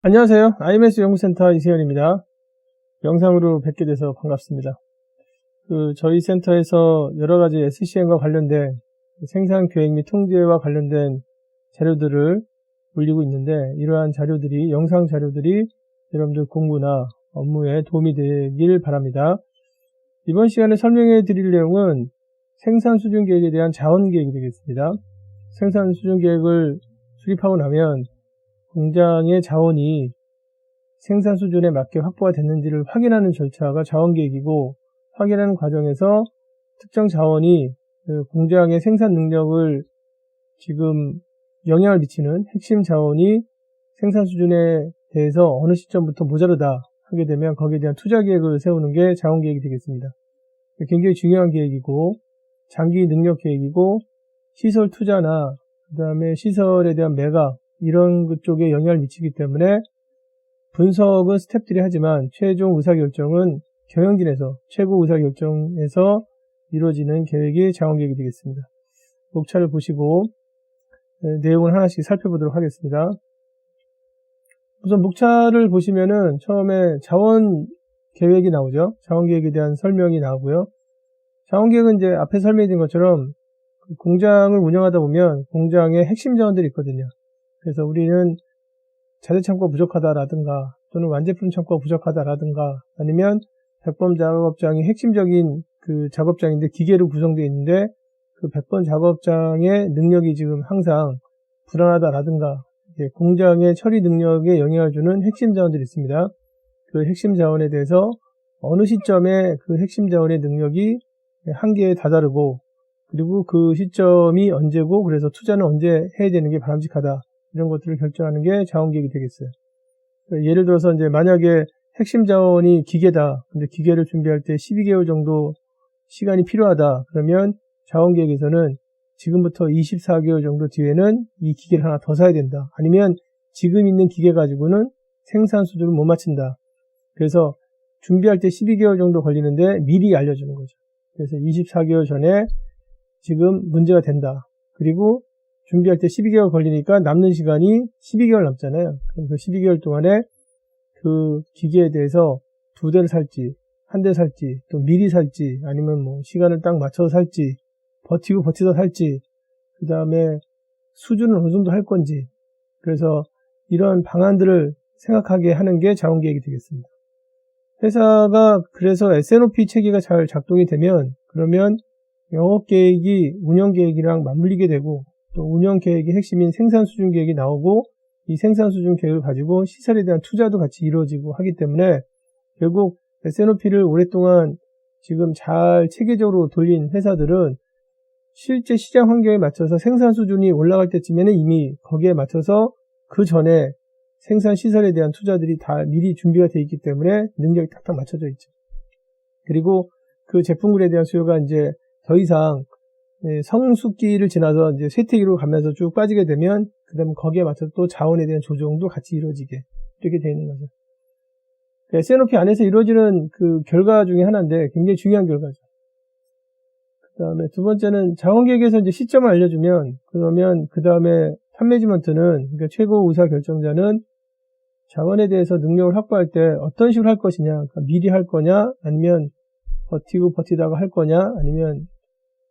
안녕하세요. IMS 연구센터 이세현입니다. 영상으로 뵙게 돼서 반갑습니다. 저희 센터에서 여러 가지 SCM과 관련된 생산 계획 및 통제와 관련된 자료들을 올리고 있는데, 이러한 자료들이, 영상 자료들이 여러분들 공부나 업무에 도움이 되길 바랍니다. 이번 시간에 설명해 드릴 내용은 생산 수준 계획에 대한 자원 계획이 되겠습니다. 생산 수준 계획을 수립하고 나면 공장의 자원이 생산 수준에 맞게 확보가 됐는지를 확인하는 절차가 자원계획이고, 확인하는 과정에서 특정 자원이 공장의 생산 능력을 지금 영향을 미치는 핵심 자원이 생산 수준에 대해서 어느 시점부터 모자르다 하게 되면 거기에 대한 투자 계획을 세우는 게 자원계획이 되겠습니다. 굉장히 중요한 계획이고, 장기 능력 계획이고, 시설 투자나 그 다음에 시설에 대한 매각 이런 쪽에 영향을 미치기 때문에 분석은 스태프들이 하지만 최종 의사결정은 경영진에서, 최고 의사결정에서 이루어지는 계획이 자원계획이 되겠습니다. 목차를 보시고 내용을 하나씩 살펴보도록 하겠습니다. 우선 목차를 보시면은 처음에 자원계획이 나오죠. 자원계획에 대한 설명이 나오고요. 자원계획은 이제 앞에 설명드린 것처럼 공장을 운영하다 보면 공장에 핵심 자원들이 있거든요. 그래서 우리는 자재창고가 부족하다라든가 또는 완제품 창고가 부족하다라든가 아니면 백번 작업장이 핵심적인 그 작업장인데 기계로 구성되어 있는데 그 100번 작업장의 능력이 지금 항상 불안하다라든가 공장의 처리 능력에 영향을 주는 핵심 자원들이 있습니다. 그 핵심 자원에 대해서 어느 시점에 그 핵심 자원의 능력이 한계에 다다르고, 그리고 그 시점이 언제고 그래서 투자는 언제 해야 되는 게 바람직하다, 이런 것들을 결정하는 게 자원계획이 되겠어요. 예를 들어서 이제 만약에 핵심 자원이 기계다. 근데 기계를 준비할 때 12개월 정도 시간이 필요하다. 그러면 자원계획에서는 지금부터 24개월 정도 뒤에는 이 기계를 하나 더 사야 된다. 아니면 지금 있는 기계 가지고는 생산 수준을 못 맞춘다. 그래서 준비할 때 12개월 정도 걸리는데 미리 알려주는 거죠. 그래서 24개월 전에 지금 문제가 된다. 그리고 준비할 때 12개월 걸리니까 남는 시간이 12개월 남잖아요. 그럼 그 12개월 동안에 그 기계에 대해서 2대를 살지, 1대 살지, 또 미리 살지, 아니면 뭐 시간을 딱 맞춰서 살지, 버티다 살지, 그 다음에 수준은 어느 정도 할 건지. 그래서 이런 방안들을 생각하게 하는 게 자원계획이 되겠습니다. 회사가 그래서 S&OP 체계가 잘 작동이 되면, 그러면 영업계획이 운영계획이랑 맞물리게 되고, 또 운영계획의 핵심인 생산수준계획이 나오고, 이 생산수준계획을 가지고 시설에 대한 투자도 같이 이루어지고 하기 때문에 결국 S&OP를 오랫동안 지금 잘 체계적으로 돌린 회사들은 실제 시장 환경에 맞춰서 생산수준이 올라갈 때쯤에는 이미 거기에 맞춰서 그 전에 생산시설에 대한 투자들이 다 미리 준비가 되어 있기 때문에 능력이 탁탁 맞춰져 있죠. 그리고 그 제품군에 대한 수요가 이제 더 이상 성숙기를 지나서 이제 쇠퇴기로 가면서 쭉 빠지게 되면, 그 다음에 거기에 맞춰서 또 자원에 대한 조정도 같이 이루어지게, 이렇게 되어 있는 거죠. S&OP 안에서 이루어지는 그 결과 중에 하나인데 굉장히 중요한 결과죠. 그 다음에 두 번째는 자원계획에서 이제 시점을 알려주면, 그러면 그 다음에 탑매니지먼트는, 그러니까 최고 의사결정자는 자원에 대해서 능력을 확보할 때 어떤 식으로 할 것이냐, 그러니까 미리 할 거냐, 아니면 버티다가 할 거냐, 아니면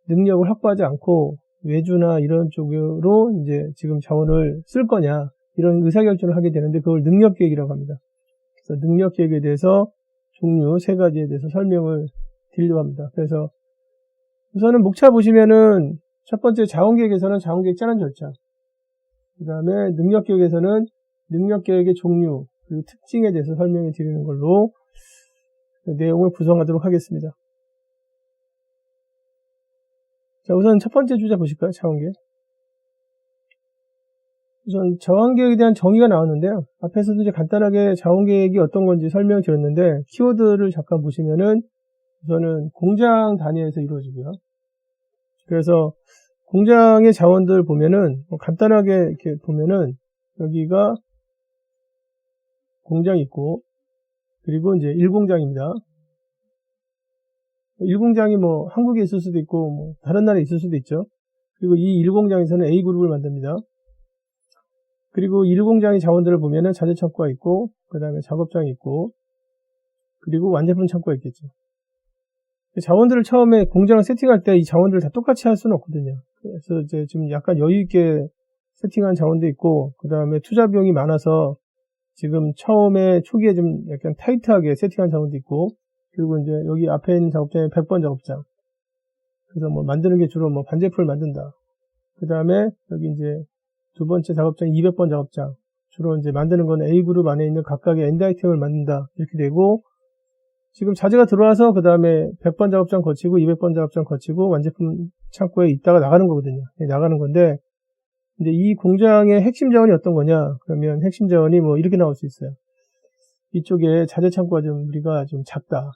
능력을 확보하지 않고 외주나 이런 쪽으로 이제 지금 자원을 쓸 거냐, 이런 의사결정을 하게 되는데 그걸 능력계획이라고 합니다. 그래서 능력계획에 대해서 종류 3가지에 대해서 설명을 드리려고 합니다. 그래서 우선은 목차 보시면은 첫 번째 자원계획에서는 자원계획 짜는 절차, 그 다음에 능력계획에서는 능력계획의 종류 그리고 특징에 대해서 설명을 드리는 걸로 내용을 구성하도록 하겠습니다. 자, 우선 첫 번째 주제 보실까요? 자원계획. 우선 자원계획에 대한 정의가 나왔는데요. 앞에서도 이제 간단하게 자원계획이 어떤 건지 설명을 드렸는데, 키워드를 잠깐 보시면은 우선은 공장 단위에서 이루어지고요. 그래서 공장의 자원들 보면은 간단하게 이렇게 보면은 여기가 공장이 있고, 그리고 이제 1공장입니다. 1공장이 뭐 한국에 있을 수도 있고 뭐 다른 나라에 있을 수도 있죠. 그리고 이 1공장에서는 A그룹을 만듭니다. 그리고 1공장의 자원들을 보면은 자재창고가 있고, 그 다음에 작업장이 있고, 그리고 완제품 창고가 있겠죠. 자원들을 처음에 공장을 세팅할 때 이 자원들을 다 똑같이 할 수는 없거든요. 그래서 이제 좀 약간 여유있게 세팅한 자원도 있고, 그 다음에 투자 비용이 많아서 지금 처음에 초기에 좀 약간 타이트하게 세팅한 자원도 있고, 그리고 이제 여기 앞에 있는 작업장이 100번 작업장. 그래서 뭐 만드는 게 주로 뭐 반제품을 만든다. 그 다음에 여기 이제 두 번째 작업장이 200번 작업장. 주로 이제 만드는 건 A그룹 안에 있는 각각의 엔드 아이템을 만든다. 이렇게 되고, 지금 자재가 들어와서 그 다음에 100번 작업장 거치고 200번 작업장 거치고 완제품 창고에 있다가 나가는 거거든요. 나가는 건데, 이제 이 공장의 핵심 자원이 어떤 거냐? 그러면 핵심 자원이 뭐 이렇게 나올 수 있어요. 이쪽에 자재 창고가 좀 우리가 좀 작다.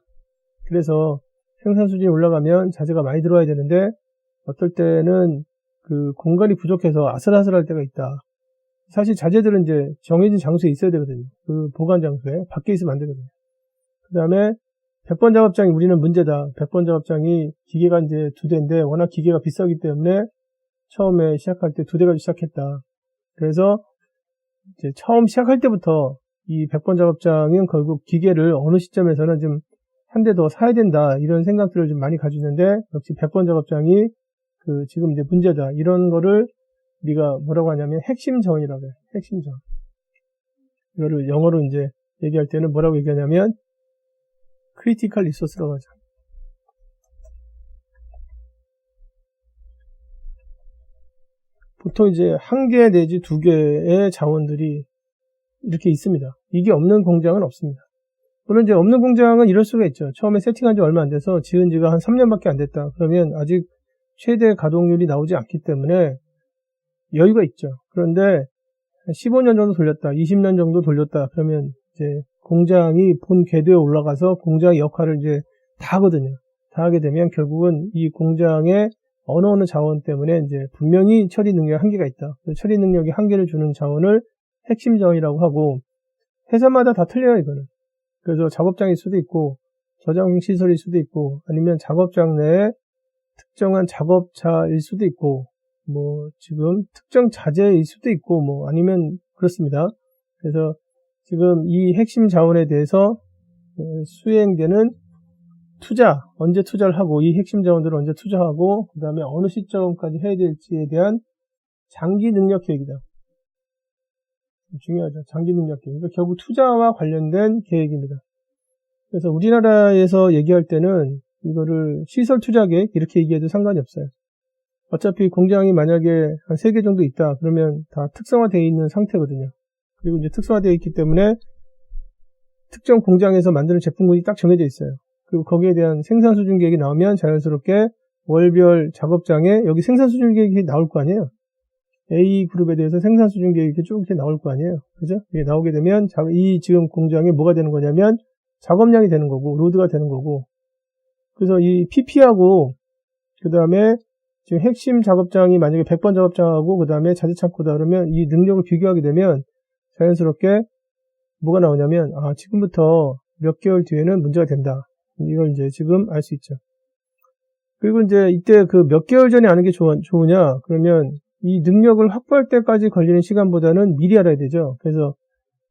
그래서 생산 수준이 올라가면 자재가 많이 들어와야 되는데, 어떨 때는 그 공간이 부족해서 아슬아슬할 때가 있다. 사실 자재들은 이제 정해진 장소에 있어야 되거든요. 그 보관 장소에 밖에 있으면 안 되거든요. 그 다음에 100번 작업장이 우리는 문제다. 100번 작업장이 기계가 이제 2대인데 워낙 기계가 비싸기 때문에 처음에 시작할 때 2대 가지고 시작했다. 그래서 이제 처음 시작할 때부터 이 100번 작업장은 결국 기계를 어느 시점에서는 좀 한 대 더 사야 된다. 이런 생각들을 좀 많이 가지고 있는데, 역시 100번 작업장이 그 지금 이제 문제다. 이런 거를 우리가 뭐라고 하냐면 핵심 자원이라고 해요. 핵심 자원. 이거를 영어로 이제 얘기할 때는 뭐라고 얘기하냐면 크리티컬 리소스라고 하죠. 보통 이제 1개 내지 2개의 자원들이 이렇게 있습니다. 이게 없는 공장은 없습니다. 물론 이제 없는 공장은 이럴 수가 있죠. 처음에 세팅한 지 얼마 안 돼서 지은 지가 한 3년밖에 안 됐다. 그러면 아직 최대 가동률이 나오지 않기 때문에 여유가 있죠. 그런데 15년 정도 돌렸다, 20년 정도 돌렸다. 그러면 이제 공장이 본 궤도에 올라가서 공장의 역할을 이제 다 하거든요. 다 하게 되면 결국은 이 공장의 어느 자원 때문에 이제 분명히 처리 능력에 한계가 있다. 처리 능력에 한계를 주는 자원을 핵심 자원이라고 하고, 회사마다 다 틀려요, 이거는. 그래서 작업장일 수도 있고, 저장 시설일 수도 있고, 아니면 작업장 내에 특정한 작업차일 수도 있고, 뭐 지금 특정 자재일 수도 있고, 뭐 아니면 그렇습니다. 그래서 지금 이 핵심 자원에 대해서 수행되는 투자, 언제 투자를 하고, 이 핵심 자원들을 언제 투자하고, 그 다음에 어느 시점까지 해야 될지에 대한 장기 능력 계획이다. 중요하죠. 장기 능력 계획. 그러니까 결국 투자와 관련된 계획입니다. 그래서 우리나라에서 얘기할 때는 이거를 시설 투자 계획 이렇게 얘기해도 상관이 없어요. 어차피 공장이 만약에 한 3개 정도 있다. 그러면 다 특성화되어 있는 상태거든요. 그리고 이제 특성화되어 있기 때문에 특정 공장에서 만드는 제품군이 딱 정해져 있어요. 그리고 거기에 대한 생산 수준 계획이 나오면 자연스럽게 월별 작업장에 여기 생산 수준 계획이 나올 거 아니에요. A그룹에 대해서 생산 수준 계획이 이렇게 쭉 이렇게 나올 거 아니에요. 그죠? 이게 나오게 되면 이 지금 공장에 뭐가 되는 거냐면 작업량이 되는 거고, 로드가 되는 거고. 그래서 이 PP하고, 그 다음에 지금 핵심 작업장이 만약에 100번 작업장하고, 그 다음에 자재창고다 그러면 이 능력을 비교하게 되면 자연스럽게 뭐가 나오냐면, 아, 지금부터 몇 개월 뒤에는 문제가 된다. 이걸 이제 지금 알 수 있죠. 그리고 이제 이때 그 몇 개월 전에 아는 게 좋으냐? 그러면 이 능력을 확보할 때까지 걸리는 시간보다는 미리 알아야 되죠. 그래서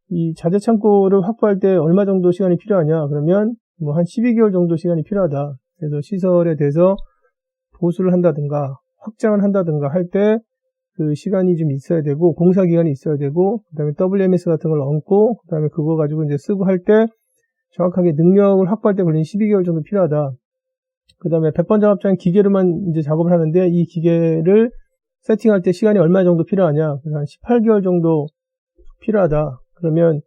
이 자재 창고를 확보할 때 얼마 정도 시간이 필요하냐? 그러면 뭐 한 12개월 정도 시간이 필요하다. 그래서 시설에 대해서 보수를 한다든가 확장을 한다든가 할 때 그 시간이 좀 있어야 되고, 공사 기간이 있어야 되고, 그다음에 WMS 같은 걸 얹고, 그다음에 그거 가지고 이제 쓰고 할 때 정확하게 능력을 확보할 때 걸리는 12개월 정도 필요하다. 그다음에 100번 작업장 기계로만 이제 작업을 하는데 이 기계를 세팅할 때 시간이 얼마 정도 필요하냐? 그래서 한 18개월 정도 필요하다. 그러면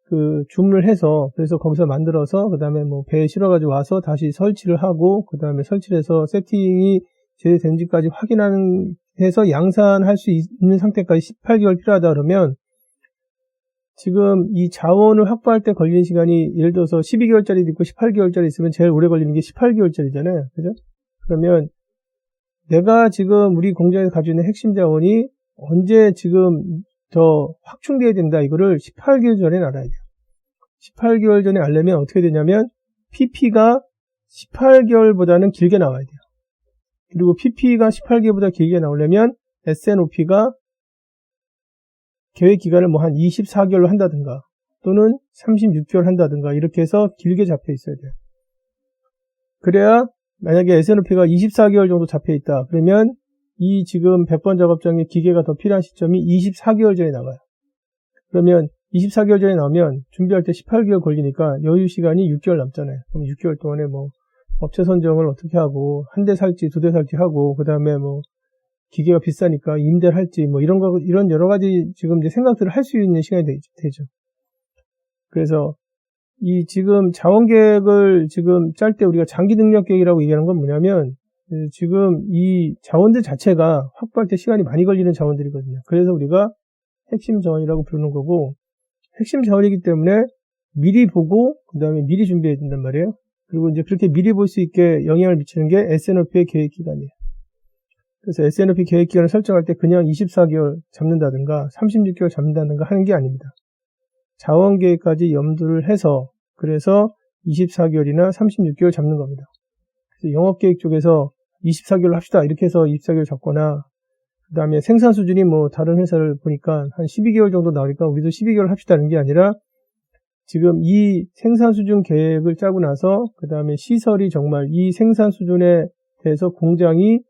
그 주문을 해서, 그래서 거기서 만들어서 그 다음에 뭐 배에 실어가지고 와서 다시 설치를 하고, 그 다음에 설치를 해서 세팅이 제대로된지까지 확인하는 해서 양산할 수 있는 상태까지 18개월 필요하다 그러면, 지금 이 자원을 확보할 때 걸리는 시간이 예를 들어서 12개월짜리도 있고 18개월짜리 있으면 제일 오래 걸리는 게 18개월짜리잖아요. 그죠? 그러면 내가 지금 우리 공장에서 가지고 있는 핵심 자원이 언제 지금 더 확충돼야 된다. 이거를 18개월 전에 알아야 돼요. 18개월 전에 알려면 어떻게 되냐면 PP가 18개월보다는 길게 나와야 돼요. 그리고 PP가 18개월보다 길게 나오려면 SNOP가 계획 기간을 뭐 한 24개월로 한다든가 또는 36개월 한다든가 이렇게 해서 길게 잡혀 있어야 돼요. 그래야 만약에 S&P가 24개월 정도 잡혀 있다. 그러면 이 지금 100번 작업장의 기계가 더 필요한 시점이 24개월 전에 나와요. 그러면 24개월 전에 나오면 준비할 때 18개월 걸리니까 여유 시간이 6개월 남잖아요. 그럼 6개월 동안에 뭐 업체 선정을 어떻게 하고 한 대 살지 두 대 살지 하고 그다음에 뭐 기계가 비싸니까 임대를 할지 뭐 이런 여러 가지 지금 이제 생각들을 할 수 있는 시간이 되죠. 그래서 이 지금 자원 계획을 지금 짤 때 우리가 장기 능력 계획이라고 얘기하는 건 뭐냐면 지금 이 자원들 자체가 확보할 때 시간이 많이 걸리는 자원들이거든요. 그래서 우리가 핵심 자원이라고 부르는 거고 핵심 자원이기 때문에 미리 보고 그다음에 미리 준비해야 된단 말이에요. 그리고 이제 그렇게 미리 볼 수 있게 영향을 미치는 게 S&P의 계획 기간이에요. 그래서 S&P 계획 기간을 설정할 때 그냥 24개월 잡는다든가 36개월 잡는다든가 하는 게 아닙니다. 자원 계획까지 염두를 해서 그래서 24개월이나 36개월 잡는 겁니다. 그래서 영업 계획 쪽에서 24개월 합시다 이렇게 해서 24개월 잡거나 그 다음에 생산 수준이 뭐 다른 회사를 보니까 한 12개월 정도 나오니까 우리도 12개월 합시다는 게 아니라 지금 이 생산 수준 계획을 짜고 나서 그 다음에 시설이 정말 이 생산 수준에 대해서 공장이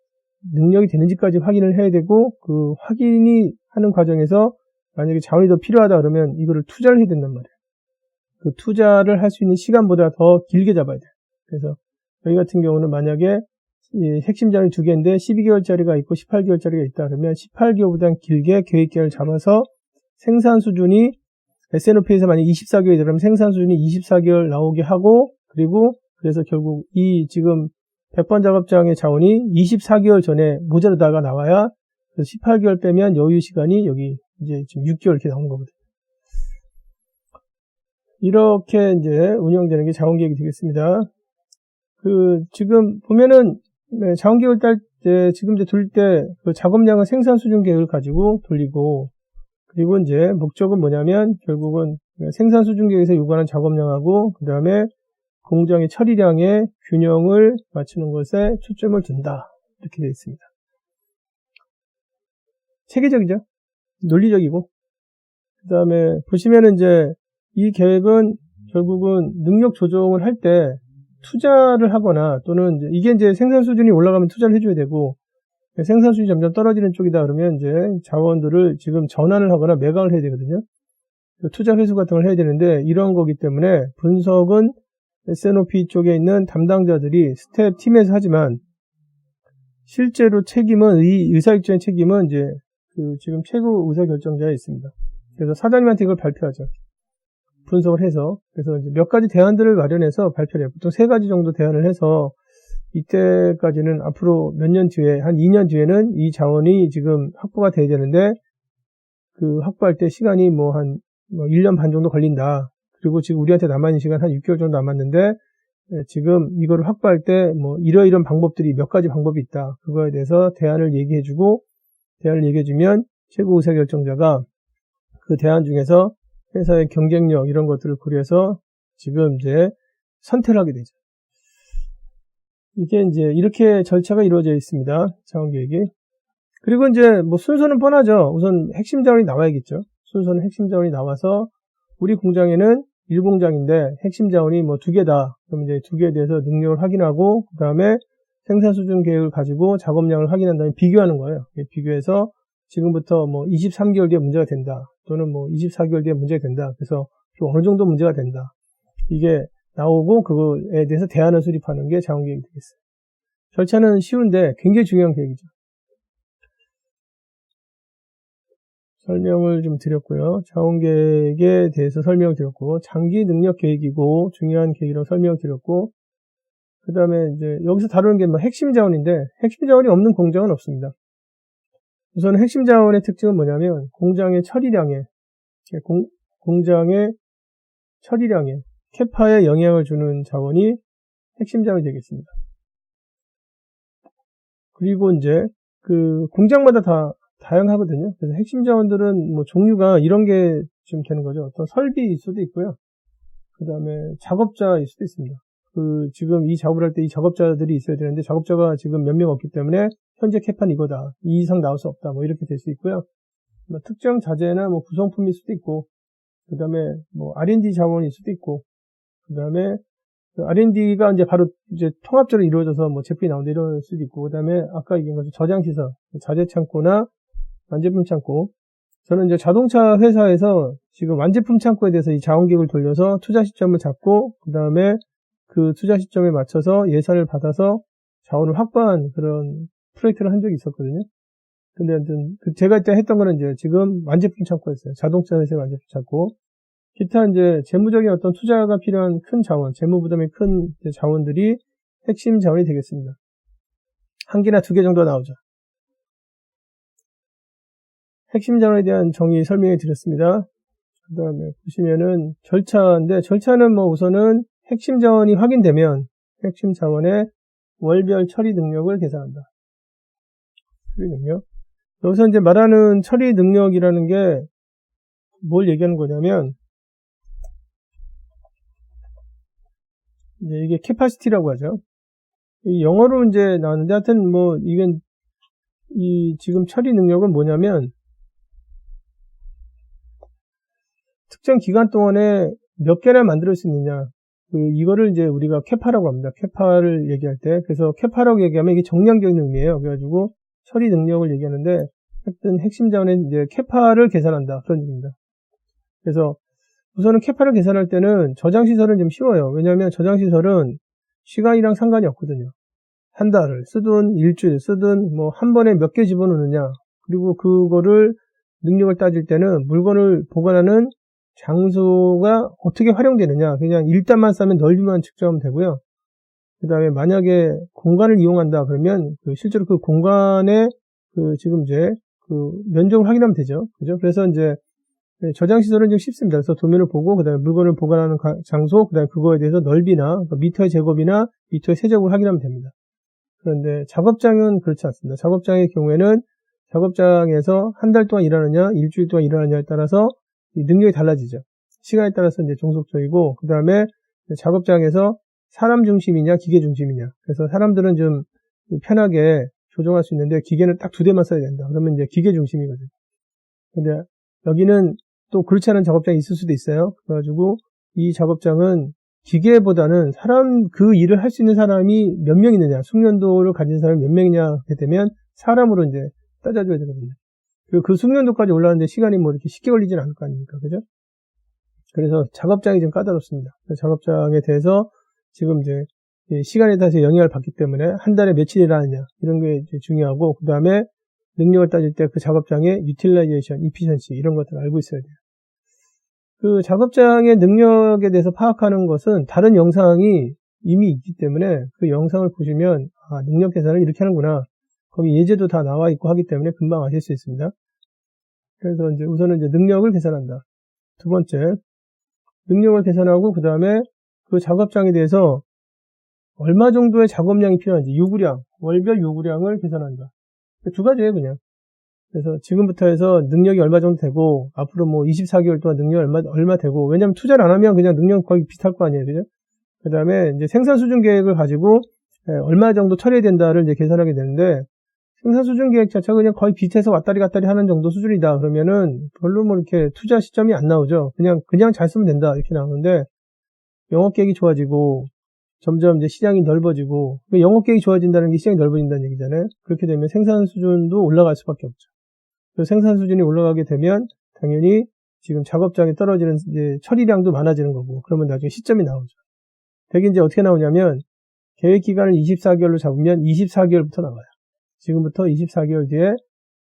능력이 되는지까지 확인을 해야 되고 그 확인이 하는 과정에서 만약에 자원이 더 필요하다 그러면 이거를 투자를 해야 된단 말이에요. 그 투자를 할 수 있는 시간보다 더 길게 잡아야 돼요. 그래서 여기 같은 경우는 만약에 핵심 자원이 2개인데 12개월짜리가 있고 18개월짜리가 있다 그러면 18개월보다 길게 계획 기간을 잡아서 생산 수준이 S&P에서 만약 24개월이 되면 생산 수준이 24개월 나오게 하고 그리고 그래서 결국 이 지금 100번 작업장의 자원이 24개월 전에 모자르다가 나와야 18개월 빼면 여유 시간이 여기 이제 지금 6개월 이렇게 나오는 거거든요. 이렇게 이제 운영되는 게 자원 계획이 되겠습니다. 지금 보면은 자원 계획을 딸 때 지금 이제 돌릴 때 그 작업량은 생산 수준 계획을 가지고 돌리고 그리고 이제 목적은 뭐냐면 결국은 생산 수준 계획에서 요구하는 작업량하고 그 다음에 공장의 처리량의 균형을 맞추는 것에 초점을 둔다. 이렇게 되어 있습니다. 체계적이죠? 논리적이고. 그 다음에 보시면은 이제 이 계획은 결국은 능력 조정을 할 때 투자를 하거나 또는 이게 이제 생산 수준이 올라가면 투자를 해줘야 되고 생산 수준이 점점 떨어지는 쪽이다 그러면 이제 자원들을 지금 전환을 하거나 매각을 해야 되거든요. 투자 회수 같은 걸 해야 되는데 이런 거기 때문에 분석은 S&P 쪽에 있는 담당자들이 스텝 팀에서 하지만 실제로 책임은 의사결정의 책임은 이제 지금 최고 의사결정자에 있습니다. 그래서 사장님한테 이걸 발표하죠. 분석을 해서 그래서 이제 몇 가지 대안들을 마련해서 발표를 해요. 보통 3가지 정도 대안을 해서 이때까지는 앞으로 몇 년 뒤에 한 2년 뒤에는 이 자원이 지금 확보가 돼야 되는데 그 확보할 때 시간이 뭐 한 1년 반 정도 걸린다. 그리고 지금 우리한테 남아있는 시간 한 6개월 정도 남았는데 지금 이거를 확보할 때 뭐 이런 방법들이 몇 가지 방법이 있다. 그거에 대해서 대안을 얘기해주고 대안을 얘기해주면 최고 의사결정자가 그 대안 중에서 회사의 경쟁력 이런 것들을 고려해서 지금 이제 선택을 하게 되죠. 이게 이제 이렇게 절차가 이루어져 있습니다. 자원계획이. 그리고 이제 뭐 순서는 뻔하죠. 우선 핵심 자원이 나와야겠죠. 순서는 핵심 자원이 나와서 우리 공장에는 1공장인데 핵심 자원이 뭐 2개다. 그럼 이제 2개에 대해서 능력을 확인하고 그 다음에 생산 수준 계획을 가지고 작업량을 확인한 다음에 비교하는 거예요. 비교해서 지금부터 뭐 23개월 뒤에 문제가 된다. 또는 뭐 24개월 뒤에 문제가 된다. 그래서 어느 정도 문제가 된다. 이게 나오고 그거에 대해서 대안을 수립하는 게 자원계획이 되겠어요. 절차는 쉬운데 굉장히 중요한 계획이죠. 설명을 좀 드렸고요. 자원계획에 대해서 설명을 드렸고 장기 능력 계획이고 중요한 계획이라고 설명을 드렸고 그 다음에 이제 여기서 다루는 게 뭐 핵심 자원인데 핵심 자원이 없는 공장은 없습니다. 우선 핵심 자원의 특징은 뭐냐면 공장의 처리량에 캐파에 영향을 주는 자원이 핵심 자원이 되겠습니다. 그리고 이제 그 공장마다 다 다양하거든요. 그래서 핵심 자원들은 뭐 종류가 이런 게 좀 되는 거죠. 어떤 설비일 수도 있고요. 그 다음에 작업자일 수도 있습니다. 지금 이 작업을 할 때 이 작업자들이 있어야 되는데 작업자가 지금 몇 명 없기 때문에 현재 캐파는 이거다. 이 이상 나올 수 없다. 뭐 이렇게 될 수 있고요. 뭐 특정 자재나 뭐 구성품일 수도 있고, 그 다음에 뭐 R&D 자원일 수도 있고, 그 다음에 R&D가 이제 바로 이제 통합적으로 이루어져서 뭐 제품이 나온다 이럴 수도 있고, 그 다음에 아까 얘기한 것처럼 저장시설, 자재 창고나 완제품 창고. 저는 이제 자동차 회사에서 지금 완제품 창고에 대해서 이 자원계획을 돌려서 투자 시점을 잡고, 그 다음에 그 투자 시점에 맞춰서 예산을 받아서 자원을 확보한 그런 프로젝트를 한 적이 있었거든요. 근데 아무튼 제가 이때 했던 거는 이제 지금 완제품 창고였어요. 자동차 회사의 완제품 창고. 기타 이제 재무적인 어떤 투자가 필요한 큰 자원, 재무 부담이 큰 자원들이 핵심 자원이 되겠습니다. 한 개나 두 개 정도 나오죠. 핵심 자원에 대한 정의 설명해 드렸습니다. 그 다음에 보시면은 절차인데, 절차는 뭐 우선은 핵심 자원이 확인되면 핵심 자원의 월별 처리 능력을 계산한다. 처리 능력. 여기서 이제 말하는 처리 능력이라는 게 뭘 얘기하는 거냐면, 이제 이게 캐파시티라고 하죠. 이 영어로 이제 나왔는데, 하여튼 뭐, 이건, 이 지금 처리 능력은 뭐냐면, 특정 기간 동안에 몇 개나 만들 수 있느냐. 이거를 이제 우리가 캐파라고 합니다. 캐파를 얘기할 때. 그래서 캐파라고 얘기하면 이게 정량적인 의미예요. 그래가지고 처리 능력을 얘기하는데, 하여튼 핵심 자원은 이제 캐파를 계산한다. 그런 얘기입니다. 그래서 우선은 캐파를 계산할 때는 저장시설은 좀 쉬워요. 왜냐하면 저장시설은 시간이랑 상관이 없거든요. 한 달을 쓰든 일주일 쓰든 뭐 한 번에 몇 개 집어넣느냐. 그리고 그거를 능력을 따질 때는 물건을 보관하는 장소가 어떻게 활용되느냐. 그냥 일단만 싸면 넓이만 측정하면 되고요. 그 다음에 만약에 공간을 이용한다 그러면 실제로 그 공간에 지금 이제 면적을 확인하면 되죠. 그죠? 그래서 이제 저장시설은 좀 쉽습니다. 그래서 도면을 보고, 그 다음에 물건을 보관하는 장소, 그 다음에 그거에 대해서 넓이나, 미터의 제곱이나 미터의 세제곱을 확인하면 됩니다. 그런데 작업장은 그렇지 않습니다. 작업장의 경우에는 작업장에서 한 달 동안 일하느냐, 일주일 동안 일하느냐에 따라서 이 능력이 달라지죠. 시간에 따라서 이제 종속적이고, 그 다음에 작업장에서 사람 중심이냐, 기계 중심이냐. 그래서 사람들은 좀 편하게 조정할 수 있는데, 기계는 딱 두 대만 써야 된다. 그러면 이제 기계 중심이거든요. 근데 여기는 또 그렇지 않은 작업장이 있을 수도 있어요. 그래가지고 이 작업장은 기계보다는 그 일을 할 수 있는 사람이 몇 명 있느냐, 숙련도를 가진 사람이 몇 명이냐 하게 되면 사람으로 이제 따져줘야 되거든요. 그리고 그 숙련도까지 올라가는데 시간이 뭐 이렇게 쉽게 걸리진 않을 거 아닙니까? 그죠? 그래서 작업장이 좀 까다롭습니다. 작업장에 대해서 지금 이제 시간에 따라서 영향을 받기 때문에 한 달에 며칠 일하느냐, 이런 게 이제 중요하고, 그 다음에 능력을 따질 때 그 작업장의 유틸라이제이션, 이피션시 이런 것들을 알고 있어야 돼요. 그 작업장의 능력에 대해서 파악하는 것은 다른 영상이 이미 있기 때문에 그 영상을 보시면 능력 계산을 이렇게 하는구나. 거기 예제도 다 나와 있고 하기 때문에 금방 아실 수 있습니다. 그래서 이제 우선은 이제 능력을 계산한다. 두 번째, 능력을 계산하고 그 다음에 그 작업장에 대해서 얼마 정도의 작업량이 필요한지 요구량, 월별 요구량을 계산한다. 두 가지예요, 그냥. 그래서 지금부터 해서 능력이 얼마 정도 되고, 앞으로 뭐 24개월 동안 능력이 얼마 되고, 왜냐면 투자를 안 하면 그냥 능력 거의 비슷할 거 아니에요, 그죠? 그 다음에 이제 생산 수준 계획을 가지고, 얼마 정도 처리해야 된다를 이제 계산하게 되는데, 생산 수준 계획 자체가 그냥 거의 비슷해서 왔다리 갔다리 하는 정도 수준이다. 그러면은 별로 뭐 이렇게 투자 시점이 안 나오죠. 그냥 잘 쓰면 된다. 이렇게 나오는데, 영업 계획이 좋아지고, 점점 이제 시장이 넓어지고, 영업 계획이 좋아진다는 게 시장이 넓어진다는 얘기잖아요. 그렇게 되면 생산 수준도 올라갈 수밖에 없죠. 그래서 생산 수준이 올라가게 되면 당연히 지금 작업장에 떨어지는 이제 처리량도 많아지는 거고, 그러면 나중에 시점이 나오죠. 되게 이제 어떻게 나오냐면 계획 기간을 24개월로 잡으면 24개월부터 나와요. 지금부터 24개월 뒤에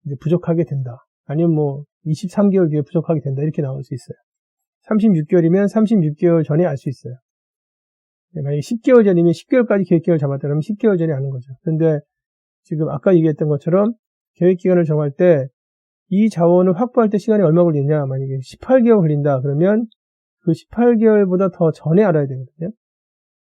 이제 부족하게 된다. 아니면 뭐 23개월 뒤에 부족하게 된다. 이렇게 나올 수 있어요. 36개월이면 36개월 전에 알 수 있어요. 만약에 10개월 전이면 10개월까지 계획기간을 잡았다 그러면 10개월 전에 아는 거죠. 근데 지금 아까 얘기했던 것처럼 계획기간을 정할 때 이 자원을 확보할 때 시간이 얼마 걸리냐. 만약에 18개월 걸린다 그러면 그 18개월보다 더 전에 알아야 되거든요.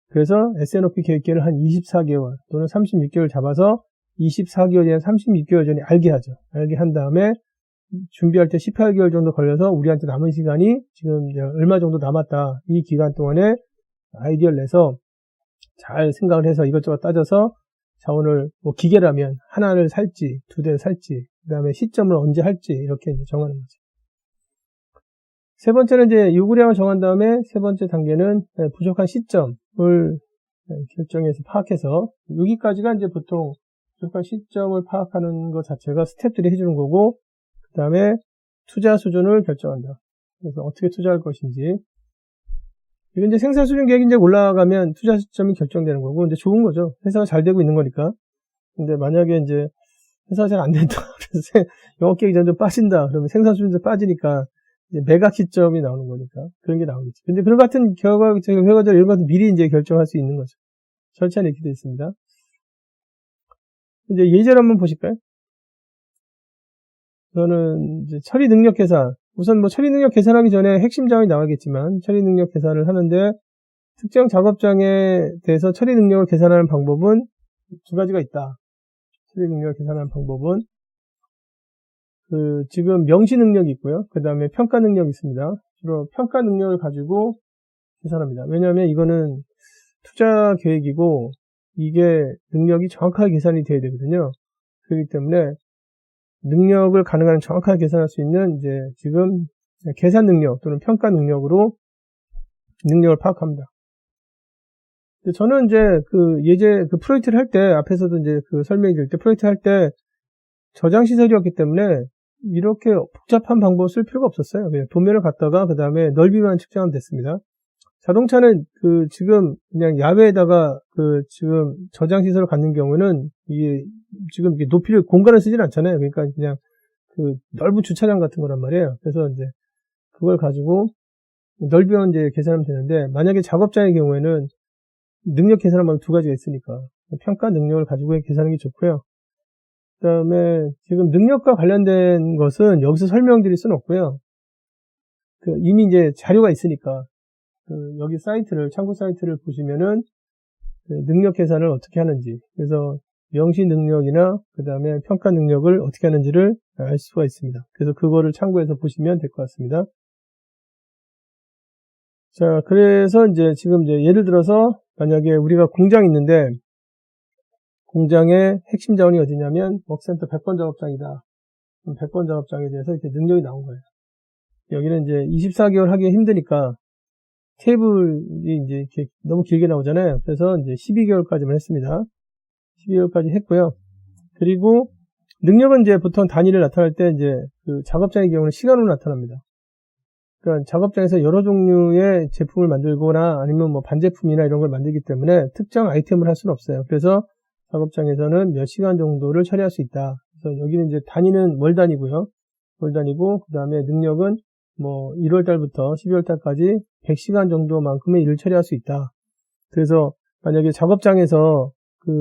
그래서 S&OP 계획기간을 한 24개월 또는 36개월 잡아서 24개월이나 36개월 전에 알게 하죠. 알게 한 다음에 준비할 때 18개월 정도 걸려서 우리한테 남은 시간이 지금 이제 얼마 정도 남았다. 이 기간 동안에 아이디어를 내서 잘 생각을 해서 이것저것 따져서 자원을 뭐 기계라면 하나를 살지 두 대를 살지 그 다음에 시점을 언제 할지 이렇게 이제 정하는 거죠. 세 번째는 이제 요구량을 정한 다음에 세 번째 단계는 부족한 시점을 결정해서 파악해서 여기까지가 이제 보통 부족한 시점을 파악하는 것 자체가 스텝들이 해주는 거고 그 다음에 투자 수준을 결정한다. 그래서 어떻게 투자할 것인지 이건 이제 생산 수준 계획이 이제 올라가면 투자 시점이 결정되는 거고 이제 좋은 거죠. 회사가 잘 되고 있는 거니까. 근데 만약에 이제 회사가 잘 안 된다. 그래서 영업 계획이 점점 빠진다. 그러면 생산 수준도 빠지니까 이제 매각 시점이 나오는 거니까 그런 게 나오겠죠. 근데 그런 같은 결과들 이런 것도 미리 이제 결정할 수 있는 거죠. 절차는 이렇게 되어 있습니다. 이제 예제를 한번 보실까요? 저는 이제 처리 능력 계산. 우선 뭐 처리 능력 계산하기 전에 핵심 자원이 나가겠지만 처리 능력 계산을 하는데 특정 작업장에 대해서 처리 능력을 계산하는 방법은 두 가지가 있다. 처리 능력을 계산하는 방법은 지금 명시 능력이 있고요. 그 다음에 평가 능력이 있습니다. 주로 평가 능력을 가지고 계산합니다. 왜냐하면 이거는 투자 계획이고 이게 능력이 정확하게 계산이 돼야 되거든요. 그렇기 때문에 능력을 가능한 정확하게 계산할 수 있는 이제 지금 계산 능력 또는 평가 능력으로 능력을 파악합니다. 저는 이제 예제 프로젝트를 할 때 앞에서도 이제 설명이 될 때 프로젝트 할 때 저장 시설이었기 때문에 이렇게 복잡한 방법을 쓸 필요가 없었어요. 그냥 도면을 갖다가 그 다음에 넓이만 측정하면 됐습니다. 자동차는 지금 그냥 야외에다가 지금 저장 시설을 갖는 경우는 이게 지금 이게 높이를 공간을 쓰진 않잖아요. 그러니까 그냥 넓은 주차장 같은 거란 말이에요. 그래서 이제 그걸 가지고 넓이만 이제 계산하면 되는데 만약에 작업장의 경우에는 능력 계산하면 두 가지가 있으니까 평가 능력을 가지고 계산하는 게 좋고요. 그 다음에 지금 능력과 관련된 것은 여기서 설명드릴 수는 없고요. 이미 이제 자료가 있으니까 여기 참고 사이트를 보시면은 능력 계산을 어떻게 하는지, 그래서 명시 능력이나 그 다음에 평가 능력을 어떻게 하는지를 알 수가 있습니다. 그래서 그거를 참고해서 보시면 될 것 같습니다. 자, 그래서 이제 지금 이제 예를 들어서 만약에 우리가 공장이 있는데 공장의 핵심 자원이 어디냐면 워크센터 100번 작업장이다. 그럼 100번 작업장에 대해서 이렇게 능력이 나온 거예요. 여기는 이제 24개월 하기 힘드니까 테이블이 이제 이렇게 너무 길게 나오잖아요. 그래서 이제 12개월까지만 했습니다. 12개월까지 했고요. 그리고 능력은 이제 보통 단위를 나타낼 때 이제 작업장의 경우는 시간으로 나타납니다. 그러니까 작업장에서 여러 종류의 제품을 만들거나 아니면 뭐 반제품이나 이런 걸 만들기 때문에 특정 아이템을 할 수는 없어요. 그래서 작업장에서는 몇 시간 정도를 처리할 수 있다. 그래서 여기는 이제 단위는 월 단위고요. 월 단위고 그 다음에 능력은 뭐 1월 달부터 12월 달까지 100시간 정도만큼의 일을 처리할 수 있다. 그래서 만약에 작업장에서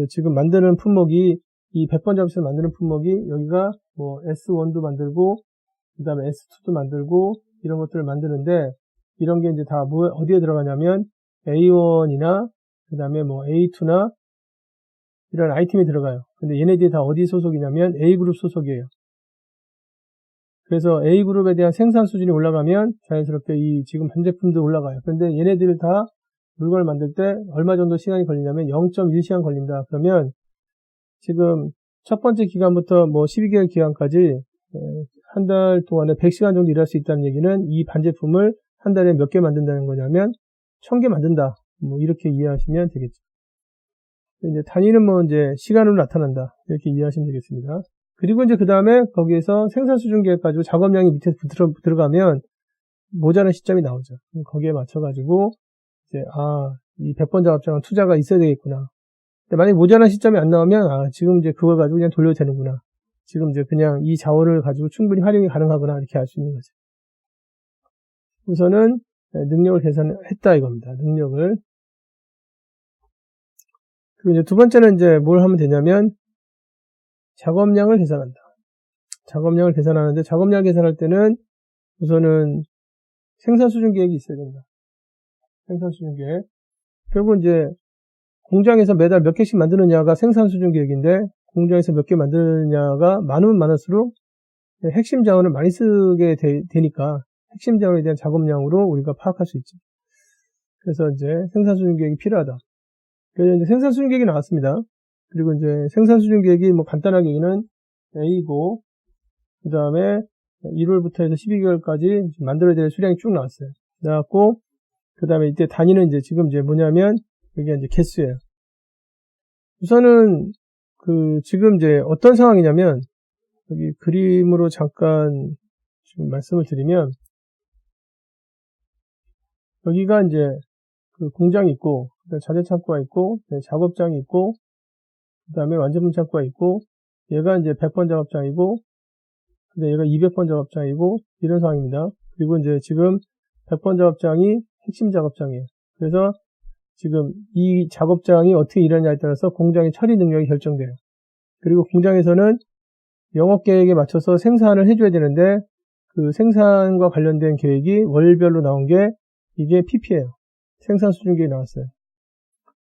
지금 만드는 품목이 이 100번 작업에서 만드는 품목이 여기가 뭐 S1도 만들고 그 다음에 S2도 만들고 이런 것들을 만드는데 이런 게 이제 다 어디에 들어가냐면 A1이나 그 다음에 뭐 A2나 이런 아이템이 들어가요. 근데 얘네들이 다 어디 소속이냐면 A그룹 소속이에요. 그래서 A그룹에 대한 생산 수준이 올라가면 자연스럽게 이 지금 반제품도 올라가요. 그런데 얘네들 다 물건을 만들 때 얼마 정도 시간이 걸리냐면 0.1시간 걸린다. 그러면 지금 첫 번째 기간부터 뭐 12개월 기간까지 한 달 동안에 100시간 정도 일할 수 있다는 얘기는 이 반제품을 한 달에 몇 개 만든다는 거냐면 1000개 만든다. 뭐 이렇게 이해하시면 되겠죠. 이제 단위는 뭐 이제 시간으로 나타난다. 이렇게 이해하시면 되겠습니다. 그리고 이제 그 다음에 거기에서 생산 수준 계획 가지고 작업량이 밑에 들어가면 모자란 시점이 나오죠. 거기에 맞춰가지고 이제 이 100번 작업장은 투자가 있어야 되겠구나. 근데 만약에 모자란 시점이 안 나오면 지금 이제 그걸 가지고 그냥 돌려도 되는구나. 지금 이제 그냥 이 자원을 가지고 충분히 활용이 가능하구나 이렇게 알 수 있는 거죠. 우선은 능력을 계산했다 이겁니다. 능력을. 그리고 이제 두 번째는 이제 뭘 하면 되냐면 작업량을 계산한다. 작업량을 계산하는데 작업량 계산할 때는 우선은 생산 수준 계획이 있어야 된다. 생산 수준 계획. 결국 이제 공장에서 매달 몇 개씩 만드느냐가 생산 수준 계획인데 공장에서 몇 개 만드느냐가 많으면 많을수록 핵심 자원을 많이 쓰게 되니까 핵심 자원에 대한 작업량으로 우리가 파악할 수 있죠. 그래서 이제 생산 수준 계획이 필요하다. 그래서 이제 생산 수준 계획이 나왔습니다. 그리고 이제 생산 수준 계획이 뭐 간단하게 얘기는 A고 그 다음에 1월부터 해서 12개월까지 만들어야 될 수량이 쭉 나왔어요. 나왔고, 그 다음에 이때 단위는 이제 지금 이제 뭐냐면, 여기 이제 개수예요. 우선은, 지금 이제 어떤 상황이냐면, 여기 그림으로 잠깐 지금 말씀을 드리면, 여기가 이제 그 공장이 있고, 자재 창고가 있고, 작업장이 있고, 그 다음에 완제품 창고가 있고, 얘가 이제 100번 작업장이고, 근데 얘가 200번 작업장이고, 이런 상황입니다. 그리고 이제 지금 100번 작업장이 핵심 작업장이에요. 그래서 지금 이 작업장이 어떻게 일하냐에 따라서 공장의 처리 능력이 결정돼요. 그리고 공장에서는 영업 계획에 맞춰서 생산을 해줘야 되는데, 그 생산과 관련된 계획이 월별로 나온 게 이게 PP예요. 생산 수준 계획이 나왔어요.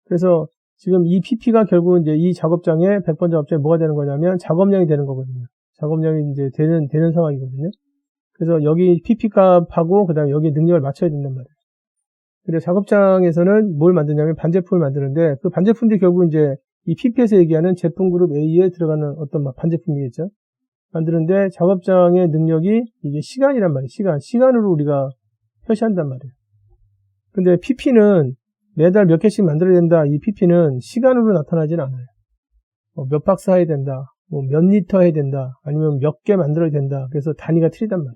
그래서 지금 이 PP가 결국 이제 이 작업장에 100번 작업장에 뭐가 되는 거냐면 작업량이 되는 거거든요. 작업량이 이제 되는 상황이거든요. 그래서 여기 PP 값하고 그다음에 여기 능력을 맞춰야 된단 말이에요. 근데 작업장에서는 뭘 만드냐면 반제품을 만드는데 그 반제품들이 결국 이제 이 PP에서 얘기하는 제품 그룹 A에 들어가는 어떤 반제품이겠죠. 만드는데 작업장의 능력이 이게 시간이란 말이에요. 시간으로 우리가 표시한단 말이에요. 근데 PP는 매달 몇 개씩 만들어야 된다. 이 PP는 시간으로 나타나진 않아요. 몇 박스 해야 된다. 몇 리터 해야 된다. 아니면 몇 개 만들어야 된다. 그래서 단위가 틀리단 말이에요.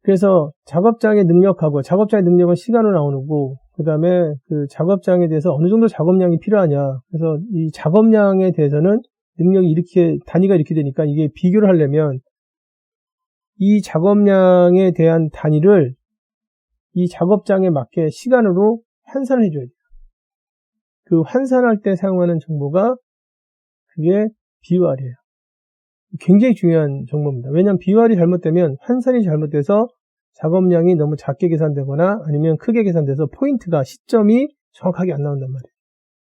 그래서 작업장의 능력하고 작업장의 능력은 시간으로 나오는 거고 그 다음에 그 작업장에 대해서 어느 정도 작업량이 필요하냐. 그래서 이 작업량에 대해서는 능력이 이렇게 단위가 이렇게 되니까 이게 비교를 하려면 이 작업량에 대한 단위를 이 작업장에 맞게 시간으로 환산을 해줘야 돼요. 그 환산할 때 사용하는 정보가 그게 비율이에요. 굉장히 중요한 정보입니다. 왜냐하면 비율이 잘못되면 환산이 잘못돼서 작업량이 너무 작게 계산되거나 아니면 크게 계산돼서 포인트가 시점이 정확하게 안 나온단 말이에요.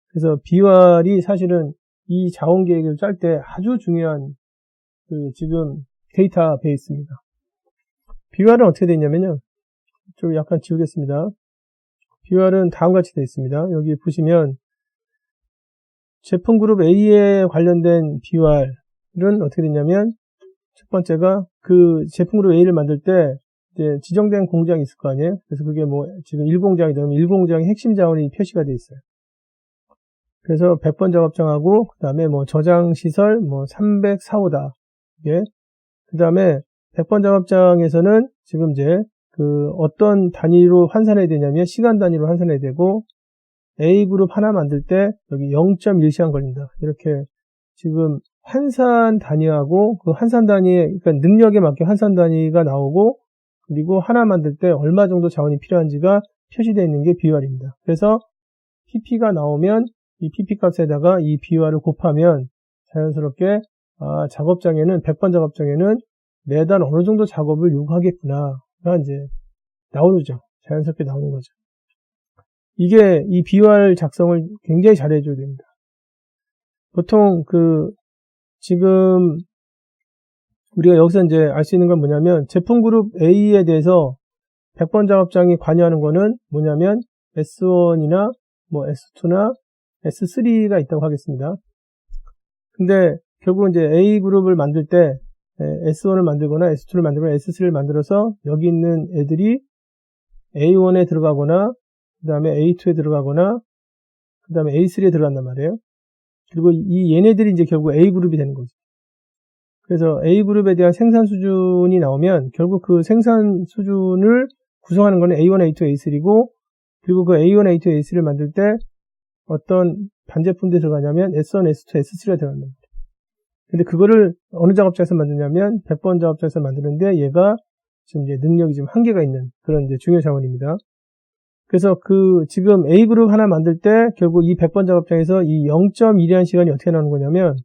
그래서 비율이 사실은 이 자원 계획을 짤 때 아주 중요한 지금 데이터베이스입니다. 비율은 어떻게 되어 있냐면요. 좀 약간 지우겠습니다. 비율은 다음과 같이 되어 있습니다. 여기 보시면 제품 그룹 A에 관련된 비율은 어떻게 되냐면 첫 번째가 그 제품 그룹 A를 만들 때 이제 지정된 공장이 있을 거 아니에요. 그래서 그게 뭐 지금 1공장이 되면 1공장의 핵심 자원이 표시가 되어 있어요. 그래서 100번 작업장하고 그 다음에 뭐 저장 시설 뭐 304호다. 예. 그 다음에 100번 작업장에서는 지금 이제 그 어떤 단위로 환산해야 되냐면 시간 단위로 환산해야 되고 A그룹 하나 만들 때 여기 0.1시간 걸린다. 이렇게 지금 환산 단위하고 그 환산 단위에 그러니까 능력에 맞게 환산 단위가 나오고 그리고 하나 만들 때 얼마 정도 자원이 필요한지가 표시되어 있는 게 비율입니다. 그래서 PP가 나오면 이 PP 값에다가 이 비율을 곱하면 자연스럽게 작업장에는 100번 작업장에는 매달 어느 정도 작업을 요구하겠구나가 이제 나오죠. 자연스럽게 나오는 거죠. 이게 이 비율 작성을 굉장히 잘해줘야 됩니다. 보통 지금 우리가 여기서 이제 알 수 있는 건 뭐냐면 제품 그룹 A에 대해서 100번 작업장이 관여하는 거는 뭐냐면 S1이나 뭐 S2나 S3가 있다고 하겠습니다. 근데 결국 이제 A 그룹을 만들 때 S1을 만들거나 S2를 만들거나 S3를 만들어서 여기 있는 애들이 A1에 들어가거나 그 다음에 A2에 들어가거나 그 다음에 A3에 들어간단 말이에요. 그리고 얘네들이 이제 결국 A그룹이 되는 거죠. 그래서 A그룹에 대한 생산 수준이 나오면 결국 그 생산 수준을 구성하는 거는 A1, A2, A3고 그리고 그 A1, A2, A3를 만들 때 어떤 반제품들이 들어가냐면 S1, S2, S3가 들어간다. 근데 그거를 어느 작업장에서 만드냐면 100번 작업장에서 만드는데 얘가 지금 이제 능력이 좀 한계가 있는 그런 이제 중요 자원입니다. 그래서 지금 A그룹 하나 만들 때 결국 이 100번 작업장에서 이 0.1이라는 시간이 어떻게 나오는 거냐면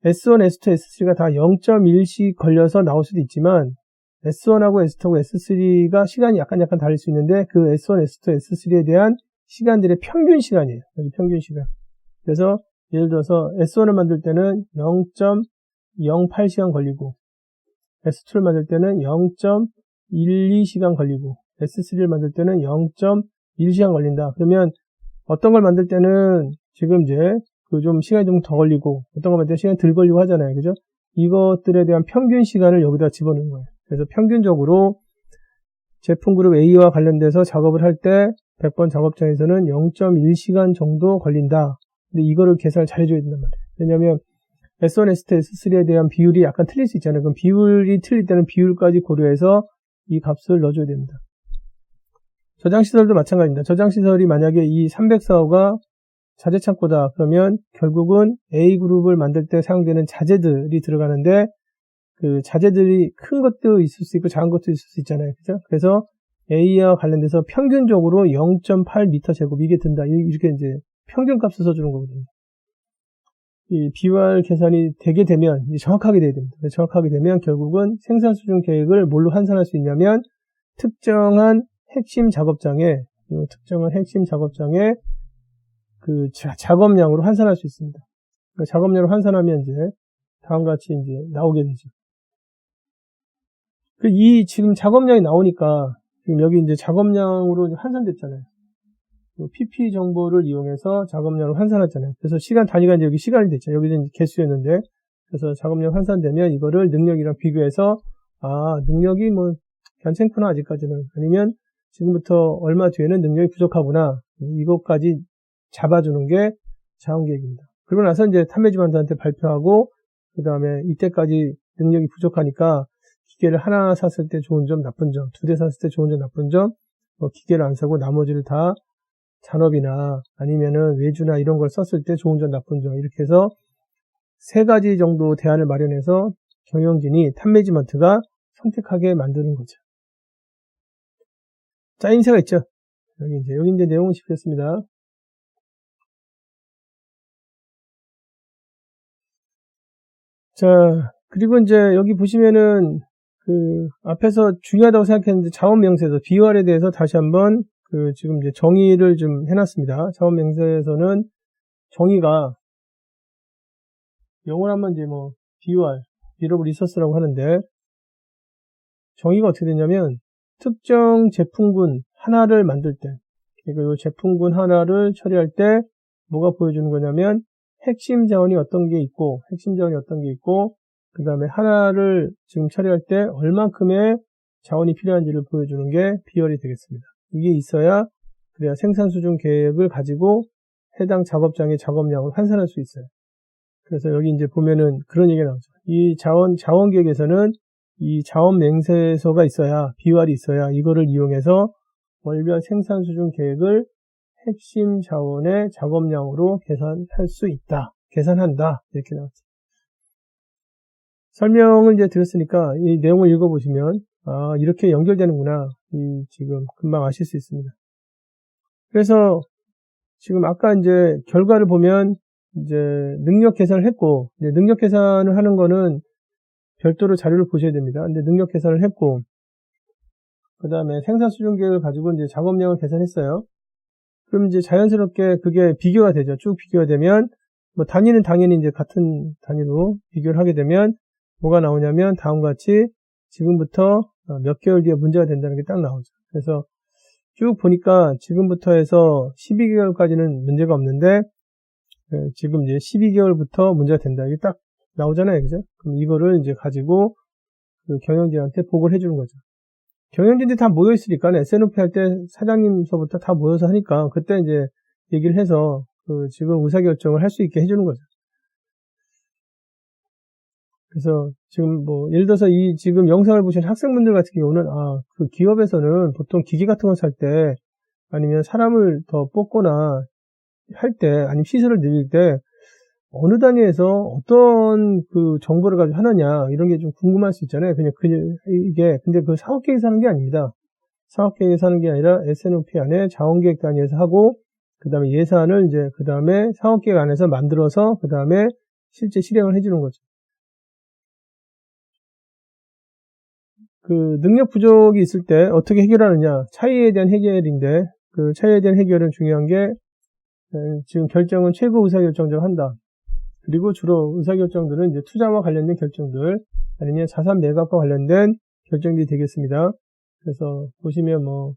S1, S2, S3가 다 0.1씩 걸려서 나올 수도 있지만 S1하고 S2하고 S3가 시간이 약간 다를 수 있는데 그 S1, S2, S3에 대한 시간들의 평균 시간이에요. 여기 평균 시간. 그래서 예를 들어서 S1을 만들 때는 0.08시간 걸리고 S2를 만들 때는 0.12시간 걸리고 S3를 만들 때는 0.1시간 걸린다. 그러면 어떤 걸 만들 때는 지금 이제 좀 시간이 좀 더 걸리고 어떤 걸 만들 때 시간이 덜 걸리고 하잖아요. 그죠? 이것들에 대한 평균 시간을 여기다 집어넣는 거예요. 그래서 평균적으로 제품 그룹 A와 관련돼서 작업을 할 때 100번 작업장에서는 0.1시간 정도 걸린다. 근데 이거를 계산을 잘 해줘야 된단 말이에요. 왜냐면 S1, S2, S3에 대한 비율이 약간 틀릴 수 있잖아요. 그럼 비율이 틀릴 때는 비율까지 고려해서 이 값을 넣어줘야 됩니다. 저장시설도 마찬가지입니다. 저장시설이 만약에 이 304호가 자재창고다. 그러면 결국은 A그룹을 만들 때 사용되는 자재들이 들어가는데 그 자재들이 큰 것도 있을 수 있고 작은 것도 있을 수 있잖아요. 그죠? 그래서 A와 관련돼서 평균적으로 0.8m 제곱 이게 든다. 이렇게 이제 평균값을 써주는 거거든요. 이 비활 계산이 되게 되면 정확하게 돼야 됩니다. 정확하게 되면 결국은 생산 수준 계획을 뭘로 환산할 수 있냐면 특정한 핵심 작업장에 그 작업량으로 환산할 수 있습니다. 그러니까 작업량으로 환산하면 이제 다음과 같이 이제 나오게 되죠. 이 지금 작업량이 나오니까 지금 여기 이제 작업량으로 환산됐잖아요. PP 정보를 이용해서 작업량을 환산했잖아요. 그래서 시간 단위가 이제 여기 시간이 됐죠. 여기는 이제 개수였는데 그래서 작업량 환산되면 이거를 능력이랑 비교해서 능력이 뭐 괜찮구나 아직까지는 아니면 지금부터 얼마 뒤에는 능력이 부족하구나 이것까지 잡아주는 게 자원계획입니다. 그러고 나서 이제 판매직원들한테 발표하고 그 다음에 이때까지 능력이 부족하니까 기계를 하나 샀을 때 좋은 점, 나쁜 점, 2대 샀을 때 좋은 점, 나쁜 점, 기계를 안 사고 나머지를 다 잔업이나 아니면은 외주나 이런 걸 썼을 때 좋은 점, 나쁜 점 이렇게 해서 3가지 정도 대안을 마련해서 경영진이 탑매니지먼트가 선택하게 만드는 거죠. 짜임새가 있죠. 여기 이제 내용을 짚겠습니다. 자, 그리고 이제 여기 보시면은 그 앞에서 중요하다고 생각했는데 자원명세서 비활에 대해서 다시 한번 지금 이제 정의를 좀 해놨습니다. 자원명세에서는 정의가 영어로 하면 이제 뭐 비활, 비러블 리소스라고 하는데 정의가 어떻게 되냐면 특정 제품군 하나를 만들 때 그러니까 이 제품군 하나를 처리할 때 뭐가 보여주는 거냐면 핵심 자원이 어떤 게 있고 그 다음에 하나를 지금 처리할 때 얼만큼의 자원이 필요한지를 보여주는 게 비활이 되겠습니다. 이게 있어야 그래야 생산 수준 계획을 가지고 해당 작업장의 작업량을 환산할 수 있어요. 그래서 여기 이제 보면은 그런 얘기가 나오죠. 이 자원 계획에서는 이 자원 맹세서가 있어야 비활이 있어야 이거를 이용해서 월별 생산 수준 계획을 핵심 자원의 작업량으로 계산할 수 있다. 계산한다. 이렇게 나왔죠. 설명을 이제 드렸으니까 이 내용을 읽어보시면 이렇게 연결되는구나. 지금 금방 아실 수 있습니다. 그래서 지금 아까 이제 결과를 보면 이제 능력 계산을 했고 이제 능력 계산을 하는 거는 별도로 자료를 보셔야 됩니다. 근데 능력 계산을 했고 그 다음에 생산 수준 계획을 가지고 이제 작업량을 계산했어요. 그럼 이제 자연스럽게 그게 비교가 되죠. 쭉 비교가 되면 뭐 단위는 당연히 이제 같은 단위로 비교를 하게 되면 뭐가 나오냐면 다음과 같이 지금부터 몇 개월 뒤에 문제가 된다는 게 딱 나오죠. 그래서 쭉 보니까 지금부터 해서 12개월까지는 문제가 없는데 지금 이제 12개월부터 문제가 된다. 이게 딱 나오잖아요. 그죠? 그럼 이거를 이제 가지고 그 경영진한테 보고를 해주는 거죠. 경영진들이 다 모여있으니까 S&OP 할 때 사장님서부터 다 모여서 하니까 그때 이제 얘기를 해서 지금 의사결정을 할 수 있게 해주는 거죠. 그래서 지금 뭐 예를 들어서 이 지금 영상을 보신 학생분들 같은 경우는 그 기업에서는 보통 기계 같은 거 살 때 아니면 사람을 더 뽑거나 할 때 아니면 시설을 늘릴 때 어느 단위에서 어떤 그 정보를 가지고 하느냐 이런 게 좀 궁금할 수 있잖아요. 그냥 이게 근데 그 사업계획에서 하는 게 아닙니다. 사업계획에서 하는 게 아니라 S&OP 안에 자원계획 단위에서 하고 그 다음에 예산을 이제 그 다음에 사업계획 안에서 만들어서 그 다음에 실제 실행을 해주는 거죠. 그 능력 부족이 있을 때 어떻게 해결하느냐 차이에 대한 해결인데 그 차이에 대한 해결은 중요한 게 지금 결정은 최고 의사결정자가 한다. 그리고 주로 의사결정들은 이제 투자와 관련된 결정들 아니면 자산 매각과 관련된 결정들이 되겠습니다. 그래서 보시면 뭐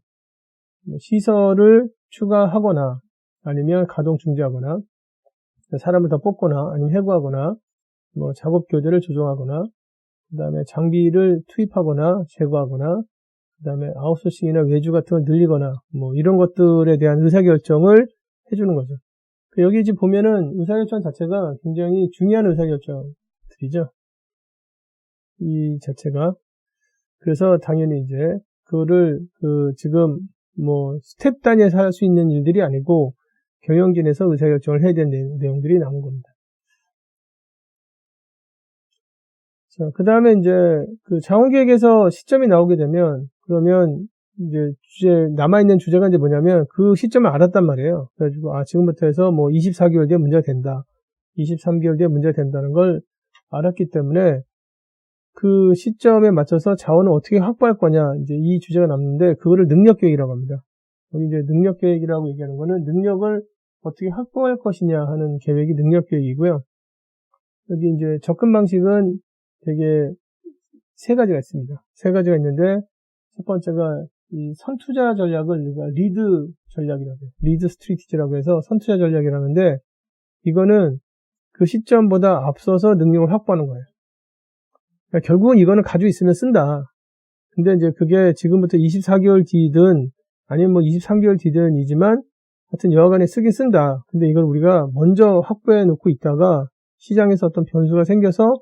시설을 추가하거나 아니면 가동 중지하거나 사람을 더 뽑거나 아니면 해고하거나 뭐 작업 교대를 조정하거나, 그 다음에 장비를 투입하거나 제거하거나, 그 다음에 아웃소싱이나 외주 같은 걸 늘리거나 뭐 이런 것들에 대한 의사결정을 해주는 거죠. 여기 지금 보면은 의사결정 자체가 굉장히 중요한 의사결정들이죠. 이 자체가. 그래서 당연히 이제 그거를 지금 뭐 스텝 단위에서 할 수 있는 일들이 아니고 경영진에서 의사결정을 해야 되는 내용들이 나온 겁니다. 자, 그 다음에 이제 자원계획에서 시점이 나오게 되면 그러면 이제 남아있는 주제가 이제 뭐냐면 그 시점을 알았단 말이에요. 그래가지고 지금부터 해서 뭐 24개월 뒤에 문제가 된다. 23개월 뒤에 문제가 된다는 걸 알았기 때문에 그 시점에 맞춰서 자원을 어떻게 확보할 거냐, 이제 이 주제가 남는데, 그거를 능력계획이라고 합니다. 여기 이제 능력계획이라고 얘기하는 거는 능력을 어떻게 확보할 것이냐 하는 계획이 능력계획이고요. 여기 이제 접근 방식은 되게 세 가지가 있습니다. 세 가지가 있는데, 첫 번째가 이 선투자 전략을 우리가 리드 전략이라고 해요. 리드 스트리티지라고 해서 선투자 전략이라는데, 이거는 그 시점보다 앞서서 능력을 확보하는 거예요. 그러니까 결국은 이거는 가지고 있으면 쓴다. 근데 이제 그게 지금부터 24개월 뒤든 아니면 뭐 23개월 뒤든이지만 하여튼 여하간에 쓰긴 쓴다. 근데 이걸 우리가 먼저 확보해 놓고 있다가 시장에서 어떤 변수가 생겨서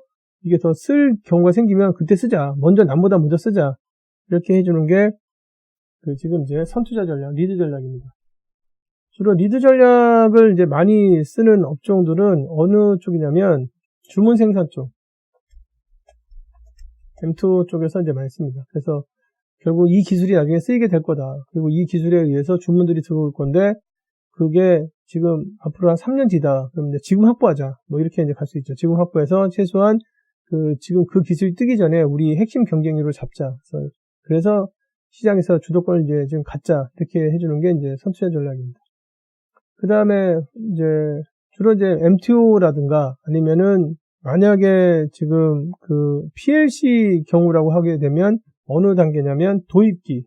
이게 더 쓸 경우가 생기면 그때 쓰자. 남보다 먼저 쓰자. 이렇게 해주는 게 지금 이제 선투자 전략, 리드 전략입니다. 주로 리드 전략을 이제 많이 쓰는 업종들은 어느 쪽이냐면 주문 생산 쪽. M2 쪽에서 이제 많이 씁니다. 그래서 결국 이 기술이 나중에 쓰이게 될 거다. 그리고 이 기술에 의해서 주문들이 들어올 건데 그게 지금 앞으로 한 3년 뒤다. 그럼 이제 지금 확보하자. 뭐 이렇게 이제 갈 수 있죠. 지금 확보해서 최소한 지금 그 기술이 뜨기 전에 우리 핵심 경쟁력을 잡자. 그래서 시장에서 주도권을 이제 지금 갖자. 이렇게 해주는 게 이제 선투자 전략입니다. 그 다음에 이제 주로 이제 MTO라든가 아니면은 만약에 지금 PLC 경우라고 하게 되면 어느 단계냐면 도입기.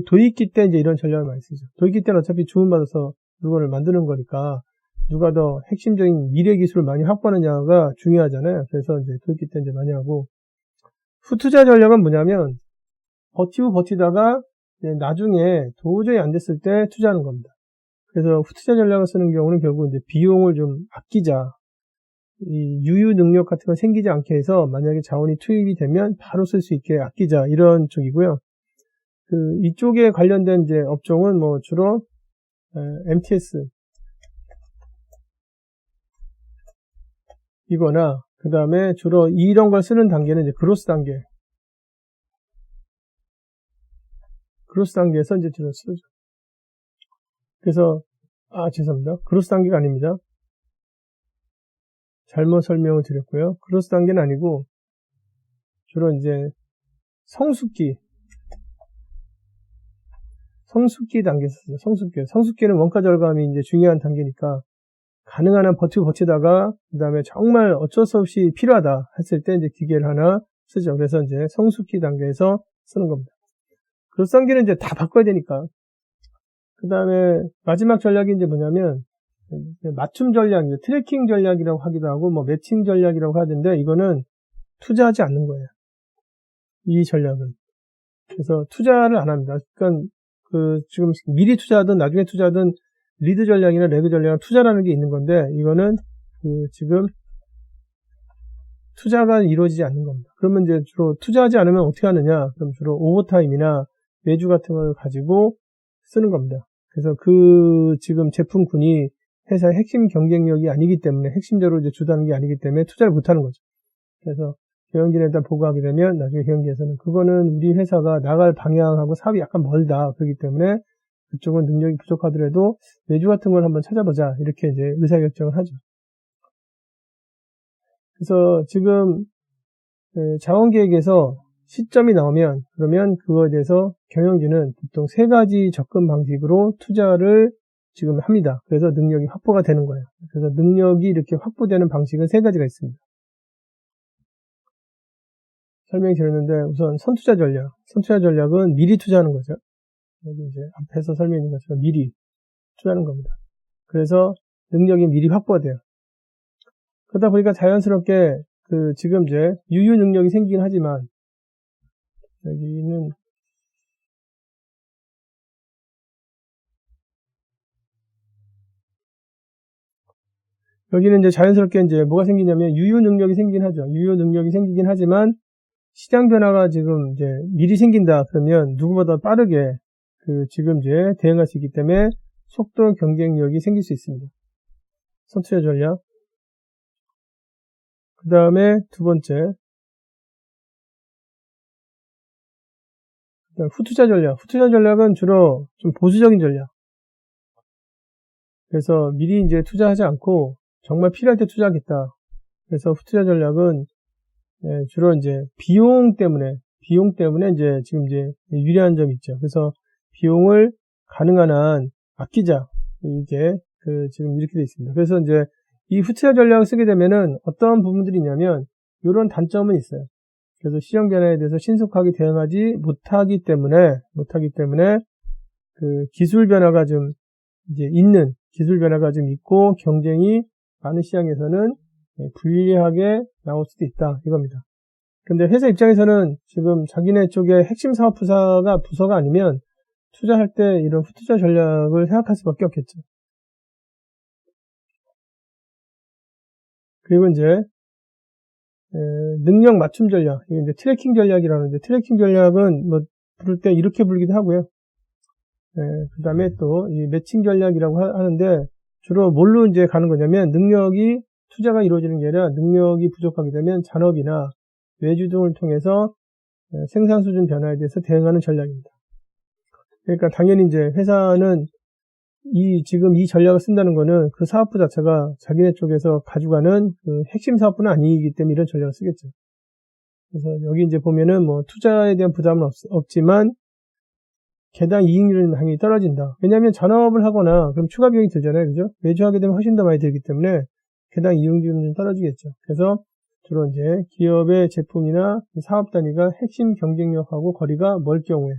도입기 때 이제 이런 전략을 많이 쓰죠. 도입기 때는 어차피 주문받아서 물건을 만드는 거니까 누가 더 핵심적인 미래 기술을 많이 확보하느냐가 중요하잖아요. 그래서 이제 도입기 때 이제 많이 하고. 후투자 전략은 뭐냐면 버티다가 나중에 도저히 안 됐을 때 투자하는 겁니다. 그래서 후투자 전략을 쓰는 경우는 결국 이제 비용을 좀 아끼자. 이 유유 능력 같은 거 생기지 않게 해서 만약에 자원이 투입이 되면 바로 쓸 수 있게 아끼자. 이런 쪽이고요. 이쪽에 관련된 이제 업종은 뭐 주로 MTS 이거나 그 다음에 주로 이런 걸 쓰는 단계는 이제 그로스 단계. 그로스 단계에서 이제 주로 쓰죠. 그래서 죄송합니다. 그로스 단계가 아닙니다. 잘못 설명을 드렸고요. 그로스 단계는 아니고 주로 이제 성숙기 단계에서 쓰죠. 성숙기는 원가 절감이 이제 중요한 단계니까 가능한 한 버티다가 그 다음에 정말 어쩔 수 없이 필요하다 했을 때 이제 기계를 하나 쓰죠. 그래서 이제 성숙기 단계에서 쓰는 겁니다. 그로스 단계는 이제 다 바꿔야 되니까. 그 다음에 마지막 전략이 이제 뭐냐면 맞춤 전략, 트래킹 전략이라고 하기도 하고 뭐 매칭 전략이라고 하던데 이거는 투자하지 않는 거예요. 이 전략은. 그래서 투자를 안 합니다. 그러니까 지금 미리 투자하든 나중에 투자하든 리드 전략이나 레그 전략은 투자라는 게 있는 건데 이거는 지금 투자가 이루어지지 않는 겁니다. 그러면 이제 주로 투자하지 않으면 어떻게 하느냐? 그럼 주로 오버타임이나 외주 같은 걸 가지고 쓰는 겁니다. 그래서 지금 제품군이 회사의 핵심 경쟁력이 아니기 때문에 핵심적으로 이제 주도하는 게 아니기 때문에 투자를 못 하는 거죠. 그래서 경영진에다 보고하게 되면 나중에 경영진에서는 그거는 우리 회사가 나갈 방향하고 사업이 약간 멀다. 그렇기 때문에 그쪽은 능력이 부족하더라도 외주 같은 걸 한번 찾아보자. 이렇게 이제 의사결정을 하죠. 그래서 지금 자원계획에서 시점이 나오면 그러면 그거에 대해서 경영진은 보통 세 가지 접근 방식으로 투자를 지금 합니다. 그래서 능력이 확보가 되는 거예요. 그래서 능력이 이렇게 확보되는 방식은 세 가지가 있습니다. 설명이 드렸는데 우선 선투자 전략은 미리 투자하는 거죠. 여기 이제 앞에서 설명드린 것처럼 미리 투자하는 겁니다. 그래서 능력이 미리 확보가 돼요. 그러다 보니까 자연스럽게 지금 이제 유유 능력이 생기긴 하지만 여기는 이제 자연스럽게 이제 뭐가 생기냐면 유유 능력이 생기긴 하죠. 유유 능력이 생기긴 하지만 시장 변화가 지금 이제 미리 생긴다 그러면 누구보다 빠르게 지금 이제 대응할 수 있기 때문에 속도 경쟁력이 생길 수 있습니다. 선투자 전략. 그 다음에 두 번째. 후투자 전략. 후투자 전략은 주로 좀 보수적인 전략. 그래서 미리 이제 투자하지 않고 정말 필요할 때 투자하겠다. 그래서 후투자 전략은 주로 이제 비용 때문에 이제 지금 이제 유리한 점이 있죠. 그래서 비용을 가능한 한 아끼자. 이게 지금 이렇게 되어 있습니다. 그래서 이제 이 후투자 전략을 쓰게 되면은 어떤 부분들이 있냐면 이런 단점은 있어요. 그래서 시장 변화에 대해서 신속하게 대응하지 못하기 때문에 기술 변화가 좀 있고 경쟁이 많은 시장에서는 불리하게 나올 수도 있다 이겁니다. 근데 회사 입장에서는 지금 자기네 쪽에 핵심 사업 부서가 아니면 투자할 때 이런 후투자 전략을 생각할 수밖에 없겠죠. 그리고 이제 능력 맞춤 전략, 이게 이제 트래킹 전략이라는데 트래킹 전략은 뭐 부를 때 이렇게 부르기도 하고요. 그 다음에 또 이 매칭 전략이라고 하는데 주로 뭘로 이제 가는 거냐면 투자가 이루어지는 게 아니라 능력이 부족하게 되면 잔업이나 외주 등을 통해서 생산 수준 변화에 대해서 대응하는 전략입니다. 그러니까 당연히 이제 회사는 지금 이 전략을 쓴다는 거는 그 사업부 자체가 자기네 쪽에서 가져가는 핵심 사업부는 아니기 때문에 이런 전략을 쓰겠죠. 그래서 여기 이제 보면은 뭐 투자에 대한 부담은 없지만 개당 이익률은 당연히 떨어진다. 왜냐하면 잔업을 하거나 그럼 추가 비용이 들잖아요. 그죠? 매주 하게 되면 훨씬 더 많이 들기 때문에 개당 이익률은 떨어지겠죠. 그래서 주로 이제 기업의 제품이나 사업 단위가 핵심 경쟁력과 거리가 멀 경우에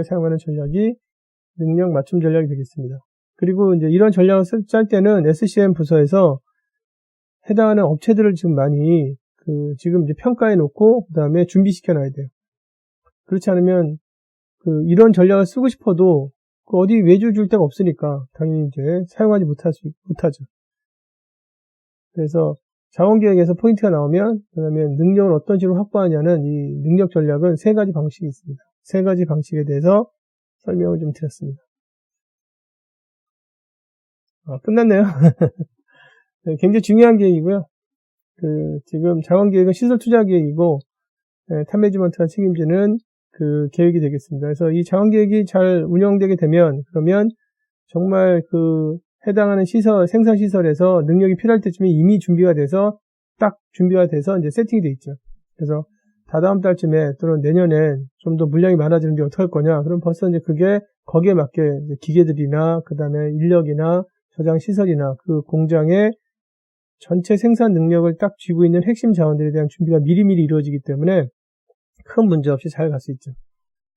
사용하는 전략이 능력 맞춤 전략이 되겠습니다. 그리고 이제 이런 전략을 짤 때는 SCM 부서에서 해당하는 업체들을 지금 많이 지금 이제 평가해 놓고 그 다음에 준비시켜 놔야 돼요. 그렇지 않으면 이런 전략을 쓰고 싶어도 어디 외주 줄 데가 없으니까 당연히 이제 사용하지 못하죠. 그래서 자원계획에서 포인트가 나오면 그다음에 능력을 어떤 식으로 확보하냐는 이 능력 전략은 세 가지 방식이 있습니다. 세 가지 방식에 대해서 설명을 좀 드렸습니다. 끝났네요. 네, 굉장히 중요한 계획이고요. 지금 자원계획은 시설투자계획이고 탑매니지먼트가 책임지는 계획이 되겠습니다. 그래서 이 자원계획이 잘 운영되게 되면 그러면 정말 해당하는 생산시설에서 능력이 필요할 때쯤에 이미 준비가 돼서 이제 세팅이 돼 있죠. 그래서 다다음 달쯤에 또는 내년엔 좀 더 물량이 많아지는데 어떡할 거냐. 그럼 벌써 이제 거기에 맞게 이제 기계들이나 그 다음에 인력이나 저장시설이나 그 공장의 전체 생산 능력을 딱 쥐고 있는 핵심 자원들에 대한 준비가 미리미리 이루어지기 때문에 큰 문제 없이 잘 갈 수 있죠.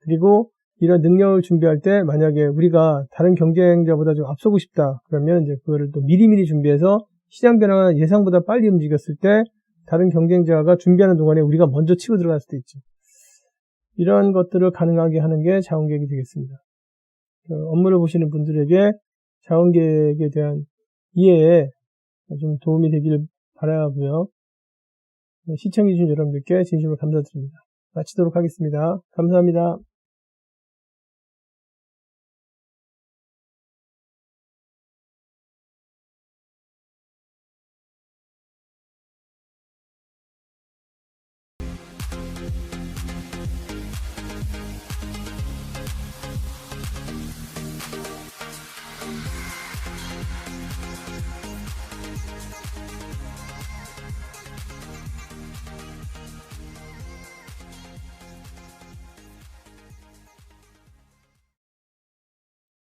그리고 이런 능력을 준비할 때 만약에 우리가 다른 경쟁자보다 좀 앞서고 싶다. 그러면 이제 그거를 또 미리미리 준비해서 시장 변화가 예상보다 빨리 움직였을 때 다른 경쟁자가 준비하는 동안에 우리가 먼저 치고 들어갈 수도 있죠. 이런 것들을 가능하게 하는 게 자원계획이 되겠습니다. 업무를 보시는 분들에게 자원계획에 대한 이해에 좀 도움이 되기를 바라고요. 시청해주신 여러분들께 진심으로 감사드립니다. 마치도록 하겠습니다. 감사합니다.